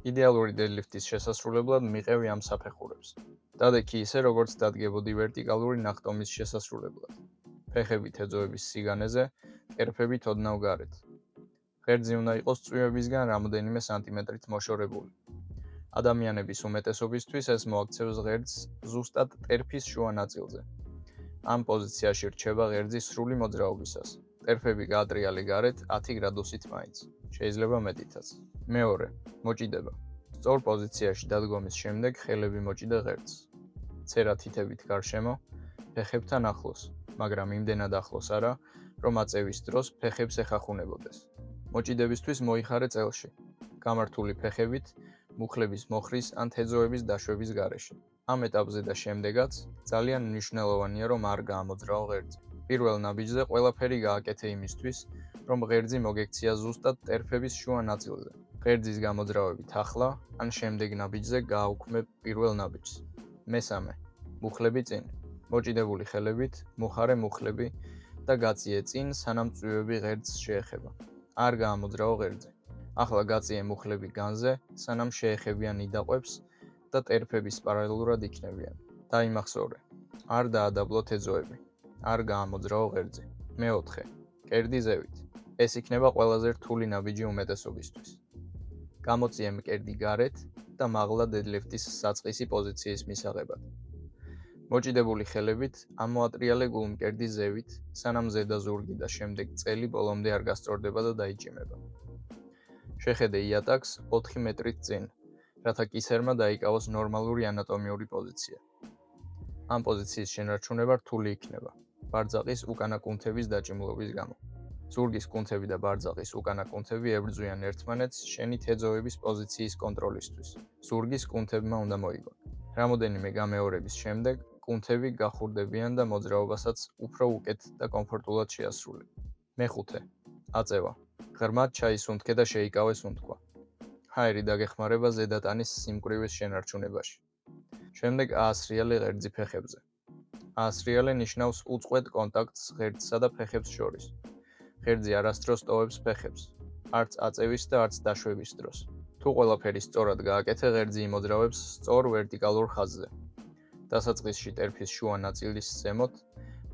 იდეალური დედლიფტის შესასრულებლად მიყევი ამ საფეხურებს. დადექი ისე, როგორც დადგებოდი ვერტიკალური ნახტომის შესასრულებლად. ფეხები თეძოების სიგანეზე, კერფებით ოდნავ გარეთ. ღერძი უნდა იყოს წვიმებისგან რამოდენიმე სანტიმეტრით მოშორებული. ადამიანების უმეტესობისთვის ეს მოაქცევს ღერძს ზუსტად ტერფის შუა ნაწილზე. ამ პოზიციაში რჩება ღერძი სრული მოძრაობისას. ტერფები გაატრიალე გარეთ 10 გრადუსით მაინც. შეიძლება მეტითაც. მეორე, მოჭიდება. სწორ პოზიციაში დადგომის შემდეგ ხელები მოჭიდე ღერძს. ცერა თითებით გარშემო, ფეხებთან ახლოს, მაგრამ იმდენად ახლოს არა, რომ აწევის დროს ფეხებს ეხახუნებოდეს. მოჭიდებისთვის მოიხარე წელში. გამართული ფეხებით, მუხლების მოხრის ან თეძოების დაშვების გარეშე. ამ ეტაპზე და შემდეგაც ძალიან მნიშვნელოვანია, რომ არ გაამოძრაო ღერძი. პირველ ნაბიჯზე ყველაფერი გააკეთე იმისთვის, რომ ღერძი მოგექცია ზუსტად ტერფების შუა ნაწილზე. ღერძის გამოძრავებით ახლა ან შემდეგ ნაბიჯზე გააუქმებ პირველ ნაბიჯს. მესამე, მუხლები წინ. მოჭიდებული ხელებით მოხარე მუხლები და გაწიე წინ, სანამ წვივები ღერძს შეეხება. არ გაამოძრაო ღერძი. ახლა გაწიე მუხლები განზე, სანამ შეეხებიან ნიდაყვებს და ტერფების პარალელურად იქნებიან. დაიმახსოვრე. არ დაადაბლო თეძოები. არ გაამოძრაო ღერძი. მეოთხე, კერდი ზევით. ეს იქნება ყველაზე რთული ნაბიჯი უმეტესობისთვის. გამოწიე მკერდი გარეთ და მაღლა დედლიფტის საწყისი პოზიციის მისაღებად. მოჭიდებული ხელებით ამოატრიალე გულმკერდი ზევით, სანამ ზედა ზურგი და შემდეგ წელი ბოლომდე არ გასწორდება და დაიჭიმება. შეხედე იატაკს 4 მეტრით წინ, რათა კისერმა დაიკავოს ნორმალური ანატომიური პოზიცია. ამ პოზიციის შენარჩუნება რთული იქნება, ბარძაყის უკანა კუნთების დაჭიმულობის გამო. ზურგის კუნთები და ბარძაყის უკანა კუნთები ებრძვიან ერთმანეთს შენი თეძოების პოზიციის კონტროლისთვის. ზურგის კუნთებმა უნდა მოიგონ. რამოდენიმე გამეორების შემდეგ კუნთები გახურდებიან და მოძრაობასაც უფრო უკეთ და კომფორტულად შეასრულებ. მეხუთე, აწევა. ღრმად ჩაისუნთქე და შეიკავე სუნთქვა. ჰაერი დაგეხმარება ზედატანის სიმკვრივის შენარჩუნებაში. შემდეგ აასრიალე ღერძი ფეხებზე. აასრიალე ნიშნავს უწყვეტ კონტაქტს ღერძსა და ფეხებს შორის. ღერძი არასდროს ტოვებს ფეხებს, არც აწევის და არც დაშვების დროს. თუ ყველაფერი სწორად გააკეთე, ღერძი იმოძრავებს სწორ ვერტიკალურ ხაზზე. დასაწყისში ტერფის შუა ნაწილის ზემოთ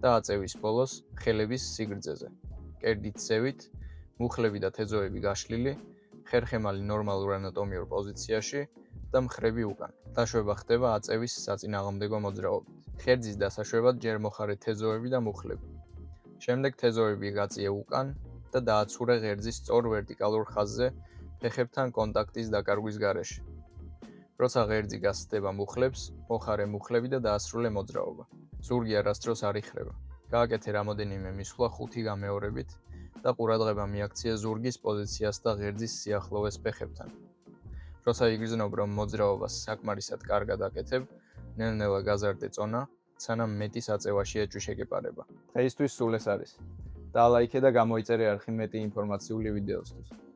და აწევის ბოლოს ხელების სიგრძეზე. კერდით ზევით, მუხლები და თეძოები გაშლილი, ხერხემალი ნორმალურ ანატომიურ პოზიციაში და მხრები უკან. დაშვება ხდება აწევის საწინააღმდეგო მოძრაობით. ღერძის დასაშვებად ჯერ მოხარე თეძოები და მუხლები. შემდეგ თეძოები გაწიე უკან და დააცურე ღერძის სწორ ვერტიკალურ ხაზზე ფეხებთან კონტაქტის დაკარგვის გარეშე. როცა ღერძი გასცდება მუხლებს, მოხარე მუხლები და დაასრულე მოძრაობა. ზურგი არასდროს არ იხრება. გააკეთე რამოდენიმე მისვლა 5 გამეორებით და ყურადღება მიაქცია ზურგის პოზიციას და ღერძის სიახლოვეს ფეხებთან. როცა იგრძნობ, რომ მოძრაობას საკმარისად კარგად აკეთებ, ნელ-ნელა გაზარდე წონა, სანამ მეტი საწევაში ეჭვი შეგეპარება. დღეისთვის სულ ეს არის. დალაიქე და გამოიწერე არხი მეტი ინფორმაციული ვიდეოსთვის.